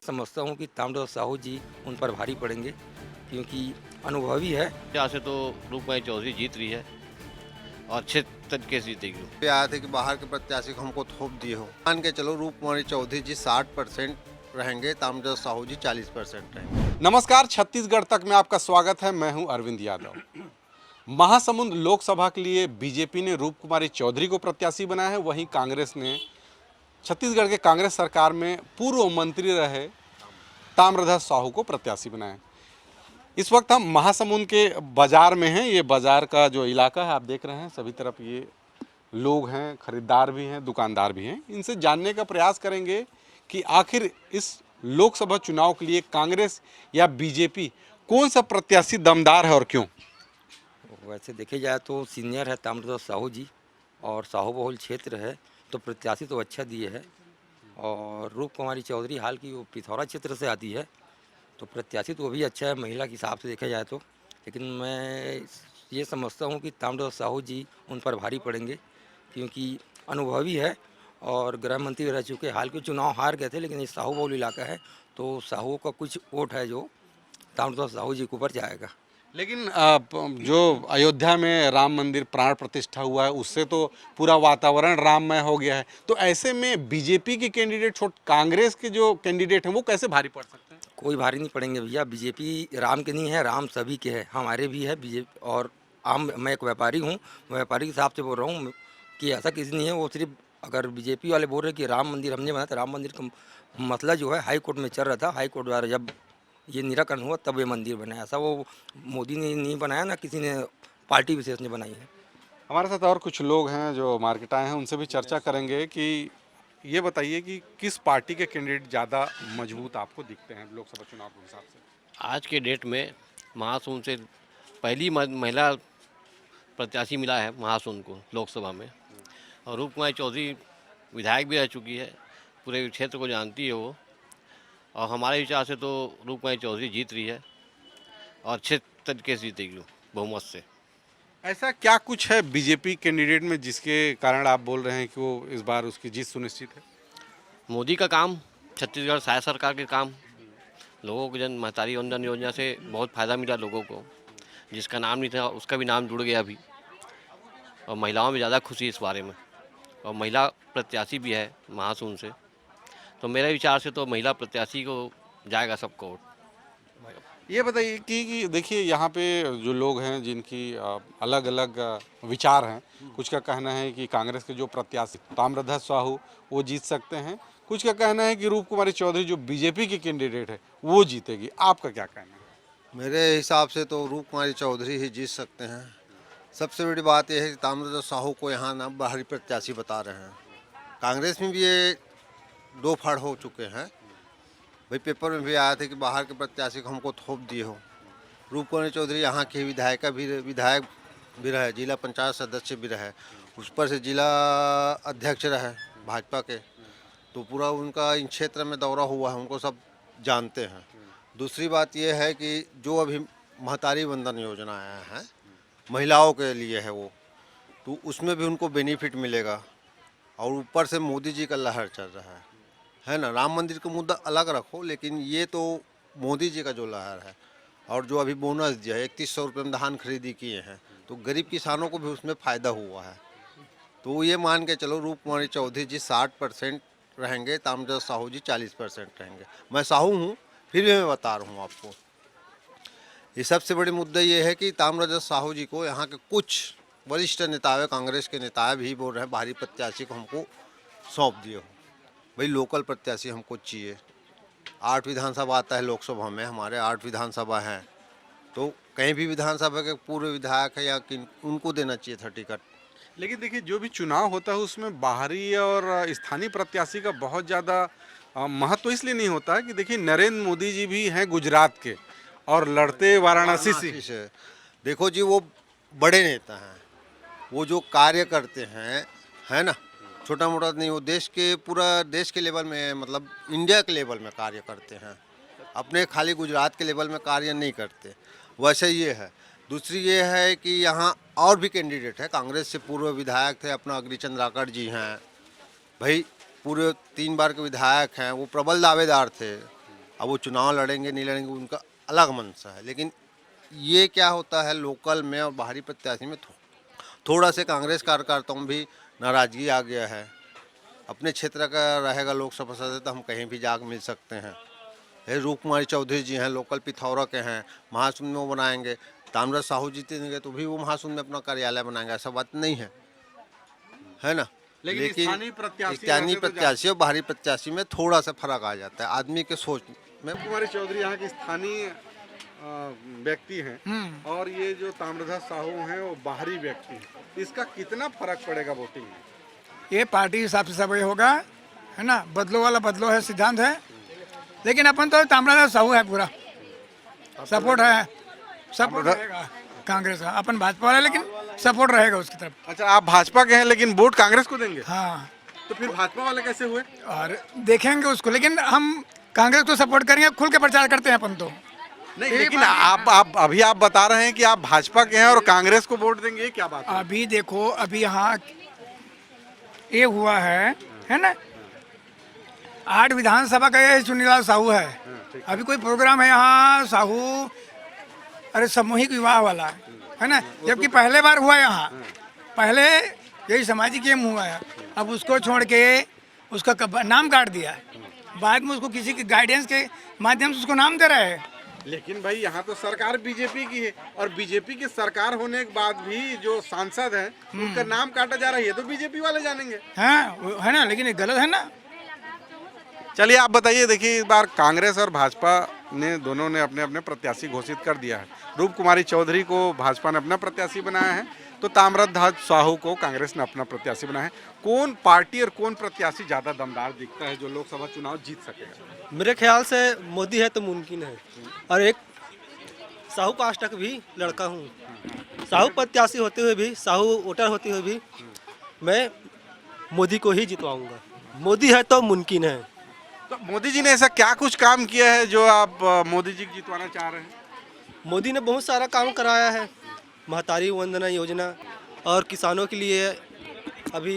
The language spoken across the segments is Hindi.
समझता हूँ कि ताम्रध्वज साहू जी उन पर भारी पड़ेंगे, क्योंकि अनुभवी है। यहाँ से तो रूपमणी चौधरी जीत रही है और अच्छे तरीके से जीतेगी। पे आए थे कि बाहर के प्रत्याशी को हमको थोप दिए हो। मान के चलो रूपमणी चौधरी जी 60% रहेंगे, ताम्रध्वज साहू जी 40% रहेंगे। नमस्कार, छत्तीसगढ़ तक में आपका स्वागत है। मैं हूं अरविंद यादव। महासमुंद लोकसभा के लिए बीजेपी ने रूप कुमारी चौधरी को प्रत्याशी बनाया है, वहीं कांग्रेस ने छत्तीसगढ़ के कांग्रेस सरकार में पूर्व मंत्री रहे ताम्रध्वज साहू को प्रत्याशी बनाया है। इस वक्त हम महासमुंद के बाजार में हैं। ये बाजार का जो इलाका है आप देख रहे हैं, सभी तरफ ये लोग हैं, खरीदार भी हैं, दुकानदार भी हैं। इनसे जानने का प्रयास करेंगे कि आखिर इस लोकसभा चुनाव के लिए कांग्रेस या बीजेपी कौन सा प्रत्याशी दमदार है और क्यों। वैसे देखे जाए तो सीनियर है ताम्रध्वज साहू जी और साहू बहुल क्षेत्र है, तो प्रत्याशी तो अच्छा दिए है। और रूप कुमारी चौधरी हाल की वो पिथौरा क्षेत्र से आती है, तो प्रत्याशी तो वो भी अच्छा है महिला के हिसाब से देखा जाए तो। लेकिन मैं ये समझता हूँ कि ताम्रध्वज साहू जी उन पर भारी पड़ेंगे, क्योंकि अनुभवी है और गृह मंत्री रह चुके। हाल के चुनाव हार गए थे, लेकिन ये साहू बहुल इलाका है, तो साहू का कुछ वोट है जो ताम्रध्वज साहू जी के ऊपर जाएगा। लेकिन जो अयोध्या में राम मंदिर प्राण प्रतिष्ठा हुआ है, उससे तो पूरा वातावरण राममय हो गया है। तो ऐसे में बीजेपी के कैंडिडेट छोड़ कांग्रेस के जो कैंडिडेट हैं वो कैसे भारी पड़ सकते हैं। कोई भारी नहीं पड़ेंगे भैया। बीजेपी राम के नहीं है, राम सभी के है, हमारे भी है बीजेपी। और मैं एक व्यापारी हूँ, व्यापारी के हिसाब से बोल रहा हूँ कि ऐसा किसी नहीं है। वो सिर्फ अगर बीजेपी वाले बोल रहे कि राम मंदिर हमने बनाया, तो राम मंदिर का मसला जो है हाई कोर्ट में चल रहा था। हाई कोर्ट द्वारा जब ये निराकरण हुआ तब ये मंदिर बना। ऐसा वो मोदी ने नहीं बनाया, ना किसी ने पार्टी विशेष ने बनाई है। हमारे साथ और कुछ लोग हैं जो मार्केट आए हैं, उनसे भी चर्चा करेंगे कि ये बताइए कि किस पार्टी के कैंडिडेट ज़्यादा मजबूत आपको दिखते हैं लोकसभा चुनाव के हिसाब से। आज के डेट में महासमुंद से पहली महिला प्रत्याशी मिला है महासमुंद को लोकसभा में। और रूपकुमारी चौधरी विधायक भी रह चुकी है, पूरे क्षेत्र को जानती है वो। और हमारे विचार से तो रूपकुमारी चौधरी जीत रही है और अच्छे तरीके से जीतेगी बहुमत से। ऐसा क्या कुछ है बीजेपी कैंडिडेट में जिसके कारण आप बोल रहे हैं कि वो इस बार उसकी जीत सुनिश्चित है। मोदी का काम, छत्तीसगढ़ सहायक सरकार के काम, लोगों को जन महतारी वंदन योजना से बहुत फ़ायदा मिला लोगों को। जिसका नाम नहीं था उसका भी नाम जुड़ गया अभी। और महिलाओं में ज़्यादा खुशी इस बारे में, और महिला प्रत्याशी भी है महासमुंद से। तो मेरे विचार से तो महिला प्रत्याशी को जाएगा सबको वोट। ये बताइए कि देखिए यहाँ पे जो लोग हैं जिनकी अलग अलग विचार हैं, कुछ का कहना है कि कांग्रेस के जो प्रत्याशी ताम्रध्वज साहू वो जीत सकते हैं, कुछ का कहना है कि रूप कुमारी चौधरी जो बीजेपी की कैंडिडेट है वो जीतेगी। आपका क्या कहना है। मेरे हिसाब से तो रूप कुमारी चौधरी ही जीत सकते हैं। सबसे बड़ी बात यह है कि ताम्रध्वज साहू को यहाँ ना बाहरी प्रत्याशी बता रहे हैं। कांग्रेस में भी ये दो फाड़ हो चुके हैं। भाई पेपर में भी आया था कि बाहर के प्रत्याशी को हमको थोप दिए हो। रूप कुमारी चौधरी यहाँ के विधायक भी रहे, जिला पंचायत सदस्य भी रहे, उस पर से जिला अध्यक्ष रहे भाजपा के। तो पूरा उनका इन क्षेत्र में दौरा हुआ है, उनको सब जानते हैं। दूसरी बात यह है कि जो अभी महतारी वंदन योजना आया है महिलाओं के लिए है वो, तो उसमें भी उनको बेनिफिट मिलेगा। और ऊपर से मोदी जी का लहर चल रहा है ना। राम मंदिर का मुद्दा अलग रखो, लेकिन ये तो मोदी जी का जो लहर है। और जो अभी बोनस दिया है 3100 रुपये में धान खरीदी किए हैं, तो गरीब किसानों को भी उसमें फ़ायदा हुआ है। तो ये मान के चलो रूप कुमारी चौधरी जी 60% रहेंगे, ताम्रध्वज साहू जी 40% रहेंगे। मैं साहू हूँ, फिर भी मैं बता रहा हूँ आपको। ये सबसे बड़ी मुद्दा ये है कि ताम्रध्वज साहू जी को यहाँ के कुछ वरिष्ठ नेता, कांग्रेस के नेता भी बोल रहे हैं बाहरी प्रत्याशी को हमको सौंप दिए हो। भाई लोकल प्रत्याशी हमको चाहिए। 8 विधानसभा आता है लोकसभा में, हमारे 8 विधानसभा हैं, तो कहीं भी विधानसभा के पूर्व विधायक है या उनको देना चाहिए था टिकट। लेकिन देखिए जो भी चुनाव होता है उसमें बाहरी और स्थानीय प्रत्याशी का बहुत ज़्यादा महत्व इसलिए नहीं होता है कि देखिए नरेंद्र मोदी जी भी हैं गुजरात के और लड़ते वाराणसी से। देखो जी, वो बड़े नेता हैं, वो जो कार्य करते हैं, है ना, छोटा मोटा नहीं, वो देश के पूरा देश के लेवल में, मतलब इंडिया के लेवल में कार्य करते हैं। अपने खाली गुजरात के लेवल में कार्य नहीं करते। वैसे ये है। दूसरी ये है कि यहाँ और भी कैंडिडेट है। कांग्रेस से पूर्व विधायक थे, अपना अग्नि चंद्राकर जी हैं, भाई पूरे 3 बार के विधायक हैं, वो प्रबल दावेदार थे। अब वो चुनाव लड़ेंगे नहीं लड़ेंगे उनका अलग मंशा है, लेकिन ये क्या होता है लोकल में और बाहरी प्रत्याशी में थोड़ा से कांग्रेस कार्यकर्ताओं में भी नाराजगी आ गया है। अपने क्षेत्र का रहेगा लोकसभा सदस्य तो हम कहीं भी जाकर मिल सकते हैं। ये रूप कुमारी चौधरी जी हैं, लोकल पिथौरा के हैं, महासमुंद में वो बनाएंगे। ताम्रध्वज साहू जीतेंगे तो भी वो महासमुंद में अपना कार्यालय बनाएंगे, ऐसा बात नहीं है, है ना। लेकिन स्थानीय प्रत्याशी और बाहरी प्रत्याशी में थोड़ा सा फर्क आ जाता है आदमी के सोच में। कुमारी चौधरी यहाँ के स्थानीय व्यक्ति हैं और ये जो ताम्रध्वज साहू हैं वो बाहरी व्यक्ति हैं, इसका कितना फर्क पड़ेगा वोटिंग में? ये पार्टी हिसाब से सब ये होगा, है ना। बदलो वाला बदलो है, सिद्धांत है। लेकिन अपन तो ताम्रध्वज साहू है, पूरा सपोर्ट है, सपोर्ट रहेगा कांग्रेस का। अपन भाजपा वाले लेकिन सपोर्ट रहेगा उसकी तरफ। अच्छा, आप भाजपा के हैं लेकिन वोट कांग्रेस को देंगे? हाँ, तो फिर भाजपा वाले कैसे हुए? और देखेंगे उसको, लेकिन हम कांग्रेस को सपोर्ट करेंगे, खुल के प्रचार करते हैं अपन तो। नहीं, लेकिन आप अभी आप बता रहे हैं कि आप भाजपा के हैं और कांग्रेस को वोट देंगे, ये क्या बात है? अभी देखो, अभी यहाँ ये हुआ है ना, 8 विधानसभा का ये चुनीलाल साहू है। अभी कोई प्रोग्राम है यहाँ साहू, अरे सामूहिक विवाह वाला है ना, जबकि पहले बार हुआ यहाँ, पहले यही सामाजिक एम हुआ है। अब उसको छोड़ के उसका नाम काट दिया, बाद में उसको किसी के गाइडेंस के माध्यम से उसको नाम दे रहे हैं। लेकिन भाई यहाँ तो सरकार बीजेपी की है और बीजेपी की सरकार होने के बाद भी जो सांसद हैं उनका नाम काटा जा रहा है, तो बीजेपी वाले जानेंगे। हाँ, है ना, लेकिन ये गलत है ना। चलिए आप बताइए, देखिए इस बार कांग्रेस और भाजपा ने दोनों ने अपने अपने प्रत्याशी घोषित कर दिया है। रूप कुमारी चौधरी को भाजपा ने अपना प्रत्याशी बनाया है, तो ताम्रध्वज साहू को कांग्रेस ने अपना प्रत्याशी बनाया है। कौन पार्टी और कौन प्रत्याशी ज़्यादा दमदार दिखता है जो लोकसभा चुनाव जीत सकेगा? मेरे ख्याल से मोदी है तो मुमकिन है। और एक साहू कास्ट का भी लड़का हूँ, साहू प्रत्याशी होते हुए भी, साहू वोटर होते हुए भी मैं मोदी को ही जितवाऊंगा। मोदी है तो मुमकिन है। तो मोदी जी ने ऐसा क्या कुछ काम किया है जो आप मोदी जी को जितवाना चाह रहे हैं? मोदी ने बहुत सारा काम कराया है, महतारी वंदना योजना, और किसानों के लिए अभी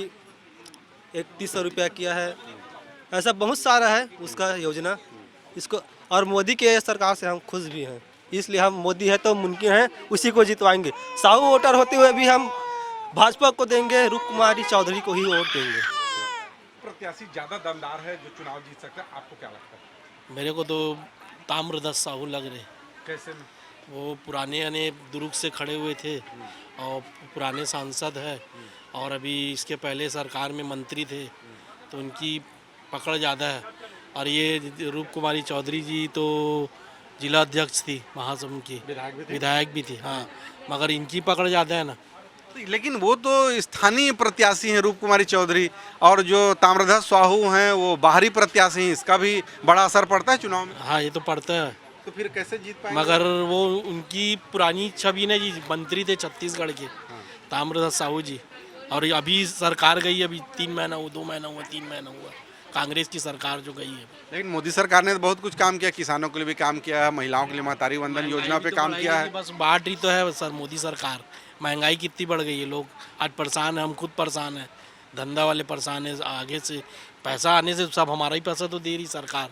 3100 रुपया किया है। ऐसा बहुत सारा है उसका योजना इसको, और मोदी के सरकार से हम खुश भी हैं, इसलिए हम मोदी है तो मुमकिन है उसी को जितवाएंगे। साहू वोटर होते हुए भी हम भाजपा को देंगे, रूप कुमारी चौधरी को ही वोट देंगे। प्रत्याशी ज़्यादा दमदार है जो चुनाव जीत सकता है, आपको क्या लगता है? मेरे को तो ताम्रध्वज साहू लग रहे। कैसे में? वो पुराने यानी दुर्ग से खड़े हुए थे और पुराने सांसद है, और अभी इसके पहले सरकार में मंत्री थे, तो उनकी पकड़ ज़्यादा है। और ये रूप कुमारी चौधरी जी तो जिला अध्यक्ष थी महासमुंद की, विधायक भी थी। हाँ, मगर इनकी पकड़ ज़्यादा है ना। लेकिन वो तो स्थानीय प्रत्याशी हैं रूप कुमारी चौधरी, और जो ताम्रध्वज साहू हैं वो बाहरी प्रत्याशी हैं, इसका भी बड़ा असर पड़ता है चुनाव में। हाँ, ये तो पड़ता है, तो फिर कैसे जीत पाएंगे? मगर वो उनकी पुरानी छवि ने जी, मंत्री थे छत्तीसगढ़ के ताम्रध्वज साहू जी, और अभी सरकार गई, अभी 3 महीना हुआ, 2 महीना हुआ, 3 महीना हुआ कांग्रेस की सरकार जो गई है। लेकिन मोदी सरकार ने तो बहुत कुछ काम किया, किसानों के लिए भी काम किया है, महिलाओं के लिए महतारी वंदन योजना पे काम किया है। बस बांट रही तो है सर मोदी सरकार। महंगाई कितनी बढ़ गई है, लोग आज परेशान है, हम खुद परेशान हैं, धंधा वाले परेशान है। आगे से पैसा आने से सब हमारा ही पैसा तो दे रही सरकार।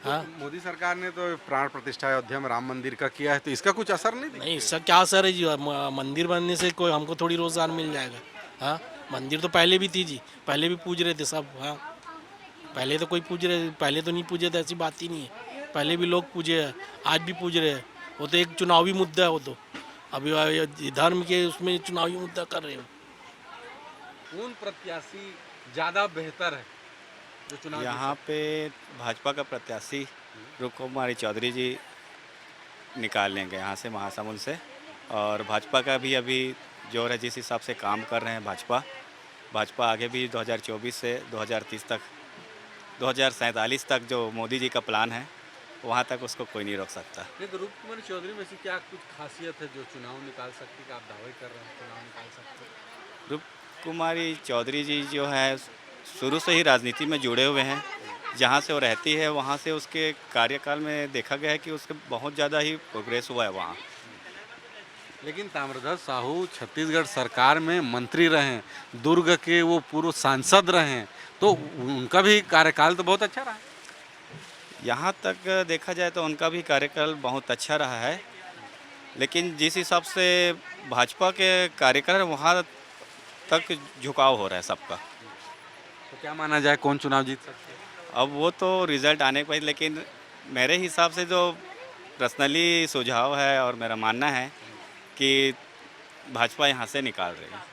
हाँ, मोदी सरकार ने तो प्राण प्रतिष्ठा अयोध्या में राम मंदिर का किया है, तो इसका कुछ असर नहीं दिखता? नहीं, इसका क्या असर है जी? मंदिर बनने से कोई हमको थोड़ी रोजगार मिल जाएगा? हाँ, मंदिर तो पहले भी थी जी, पहले भी पूज रहे थे सब। हाँ, पहले तो कोई पूज रहे, पहले तो नहीं पूजे थे, ऐसी बात ही नहीं है। पहले भी लोग पूजे हैं, आज भी पूज रहे हैं। वो तो एक चुनावी मुद्दा है, वो तो अभी धर्म के उसमें चुनावी मुद्दा कर रहे हो। कौन प्रत्याशी ज़्यादा बेहतर है जो चुनाव? यहाँ पे भाजपा का प्रत्याशी रूप कुमारी चौधरी जी निकाल लेंगे यहाँ से, महासमुंद से। और भाजपा का भी अभी जोर है, जिस हिसाब से काम कर रहे हैं भाजपा आगे भी 2024 से 2030 तक, 2047 तक जो मोदी जी का प्लान है वहाँ तक उसको कोई नहीं रोक सकता। नहीं, तो रूप कुमारी चौधरी में से क्या कुछ खासियत है जो चुनाव निकाल सकती है? आप दावे कर रहे हैं चुनाव निकाल सकते हैं? रूप कुमारी चौधरी जी जो है शुरू से ही राजनीति में जुड़े हुए हैं, जहाँ से वो रहती है वहाँ से उसके कार्यकाल में देखा गया है कि उसके बहुत ज़्यादा ही प्रोग्रेस हुआ है वहाँ। लेकिन ताम्रध्वज साहू छत्तीसगढ़ सरकार में मंत्री रहे, दुर्ग के वो पूर्व सांसद रहे, तो उनका भी कार्यकाल तो बहुत अच्छा रहा है। यहाँ तक देखा जाए तो उनका भी कार्यकाल बहुत अच्छा रहा है, लेकिन जिस हिसाब से भाजपा के कार्यकाल वहाँ तक झुकाव हो रहा है सबका। तो क्या माना जाए कौन चुनाव जीत सकते हैं? अब वो तो रिज़ल्ट आने के बाद, लेकिन मेरे हिसाब से जो पर्सनली सुझाव है और मेरा मानना है कि भाजपा यहाँ से निकाल रही है।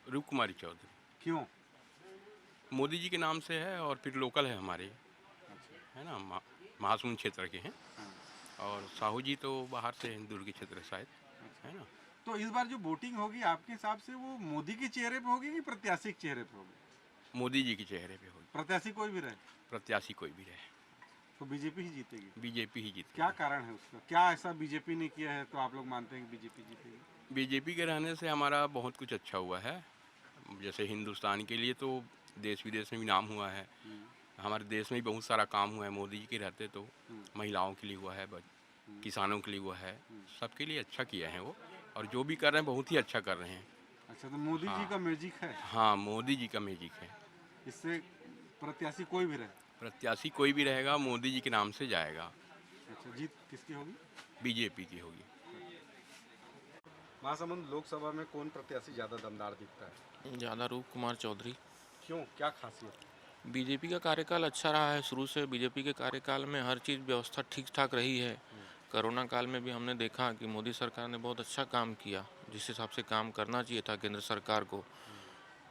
रूप कुमारी चौधरी क्यों? मोदी जी के नाम से है और फिर लोकल है हमारे, है ना, महासमुंद क्षेत्र के हैं। और साहू जी तो बाहर से हैं, दुर्ग क्षेत्र शायद, है ना। तो इस बार जो वोटिंग होगी आपके हिसाब से वो मोदी के चेहरे पे होगी कि प्रत्याशी के चेहरे पे होगी? मोदी जी के चेहरे पे होगी। प्रत्याशी कोई भी रहे प्रत्याशी कोई भी रहे तो बीजेपी ही जीतेगी। बीजेपी ही जीत। क्या कारण है उसका? क्या ऐसा बीजेपी ने किया है तो आप लोग मानते हैं कि बीजेपी जीतेगी? बीजेपी के रहने से हमारा बहुत कुछ अच्छा हुआ है। जैसे हिंदुस्तान के लिए तो देश विदेश में भी नाम हुआ है, हमारे देश में भी बहुत सारा काम हुआ है। मोदी जी के रहते तो महिलाओं के लिए हुआ है, किसानों के लिए हुआ है, सबके लिए अच्छा किया है वो। और जो भी कर रहे हैं बहुत ही अच्छा कर रहे हैं। अच्छा, तो मोदी जी का मैजिक है। हाँ, मोदी जी का मैजिक है। इससे प्रत्याशी कोई भी रहे, प्रत्याशी कोई भी रहेगा मोदी जी के नाम से जाएगा। अच्छा, जीत किसकी होगी? बीजेपी की होगी। महासमुंद लोकसभा में कौन प्रत्याशी ज़्यादा दमदार दिखता है? ज़्यादा रूप कुमार चौधरी। क्यों, क्या खासियत? बीजेपी का कार्यकाल अच्छा रहा है शुरू से। बीजेपी के कार्यकाल में हर चीज़ व्यवस्था ठीक ठाक रही है। कोरोना काल में भी हमने देखा कि मोदी सरकार ने बहुत अच्छा काम किया, जिस हिसाब से काम करना चाहिए था केंद्र सरकार को।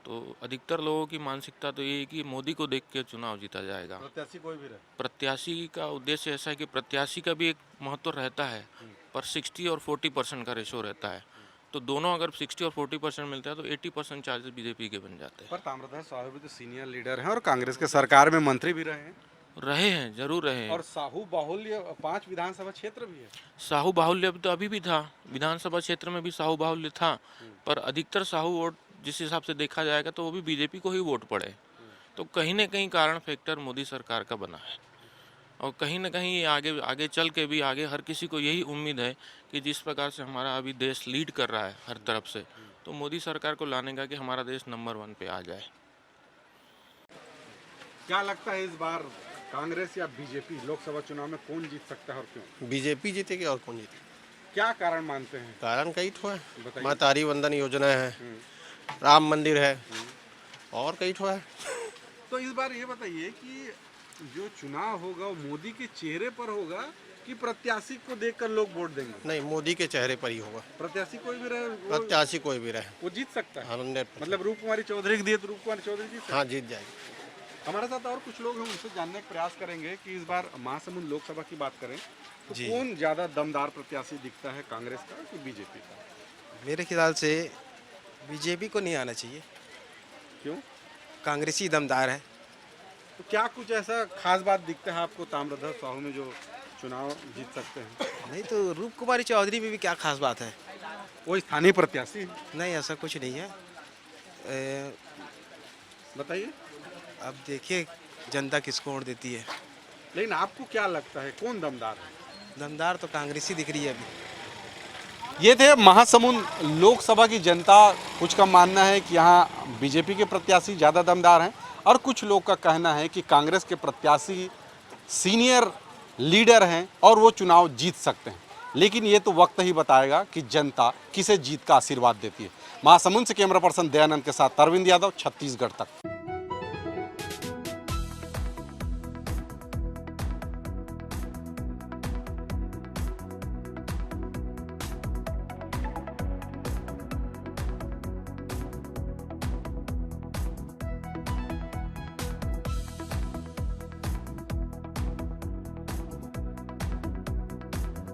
तो अधिकतर लोगों की मानसिकता तो ये है कि मोदी को देख के चुनाव जीता जाएगा। प्रत्याशी कोई भी रहे, प्रत्याशी का उद्देश्य ऐसा है कि प्रत्याशी का भी एक महत्व रहता है, पर 60 और 40% का रेशो रहता है। तो दोनों अगर 60 और 40% मिलता है तो 80% चार्जेस बीजेपी के बन जाते पर ताम्रध्वज साहू भी तो सीनियर लीडर हैं और कांग्रेस के सरकार में मंत्री भी रहे हैं। हैं, जरूर रहे हैं। और साहू बाहुल्य 5 विधानसभा क्षेत्र भी है। साहू बाहुल्य तो अभी भी था, विधानसभा क्षेत्र में भी साहू बाहुल्य था, पर अधिकतर साहू वोट जिस हिसाब से देखा जाएगा तो वो भी बीजेपी को ही वोट पड़े। तो कहीं न कहीं कारण फैक्टर मोदी सरकार का बना है। और कहीं न कहीं आगे चल के भी आगे हर किसी को यही उम्मीद है कि जिस प्रकार से हमारा अभी देश लीड कर रहा है हर तरफ से, तो मोदी सरकार को लाने का कि हमारा देश नंबर 1 पे आ जाए। क्या लगता है इस बार कांग्रेस या बीजेपी लोकसभा चुनाव में कौन जीत सकता है और क्यों? बीजेपी जीतेगी और कौन जीतेगी? क्या कारण मानते हैं? कारण कई ठो है। बताइए। महतारी वंदन योजना है, राम मंदिर है, और कई ठो है। तो इस बार ये बताइए कि जो चुनाव होगा वो मोदी के चेहरे पर होगा कि प्रत्याशी को देखकर लोग वोट देंगे? नहीं, मोदी के चेहरे पर ही होगा। प्रत्याशी कोई भी रहे प्रत्याशी कोई भी रहे वो जीत सकता है। 100%। मतलब रूप कुमारी चौधरी को दिए तो रूप कुमारी चौधरी जीत सकते हैं। हाँ, जीत जाएगी। हमारे साथ और कुछ लोग हैं, उनसे जानने का प्रयास करेंगे कि इस बार महासमुंद लोकसभा की बात करें तो जी। कौन ज्यादा दमदार प्रत्याशी दिखता है, कांग्रेस का कि बीजेपी का? मेरे ख्याल से बीजेपी को नहीं आना चाहिए। क्यों? कांग्रेस ही दमदार है। तो क्या कुछ ऐसा खास बात दिखता है आपको ताम्रध्वज साहू में जो चुनाव जीत सकते हैं? नहीं तो रूप कुमारी चौधरी में भी क्या खास बात है? वो स्थानीय प्रत्याशी? नहीं, ऐसा कुछ नहीं है। बताइए। अब देखिए जनता किसको वोट देती है। लेकिन आपको क्या लगता है कौन दमदार है? दमदार तो कांग्रेस ही दिख रही है अभी। ये थे महासमुंद लोकसभा की जनता। कुछ का मानना है कि यहाँ बीजेपी के प्रत्याशी ज़्यादा दमदार हैं और कुछ लोग का कहना है कि कांग्रेस के प्रत्याशी सीनियर लीडर हैं और वो चुनाव जीत सकते हैं। लेकिन ये तो वक्त ही बताएगा कि जनता किसे जीत का आशीर्वाद देती है। महासमुंद से कैमरा पर्सन दयानंद के साथ अरविंद यादव, छत्तीसगढ़ तक।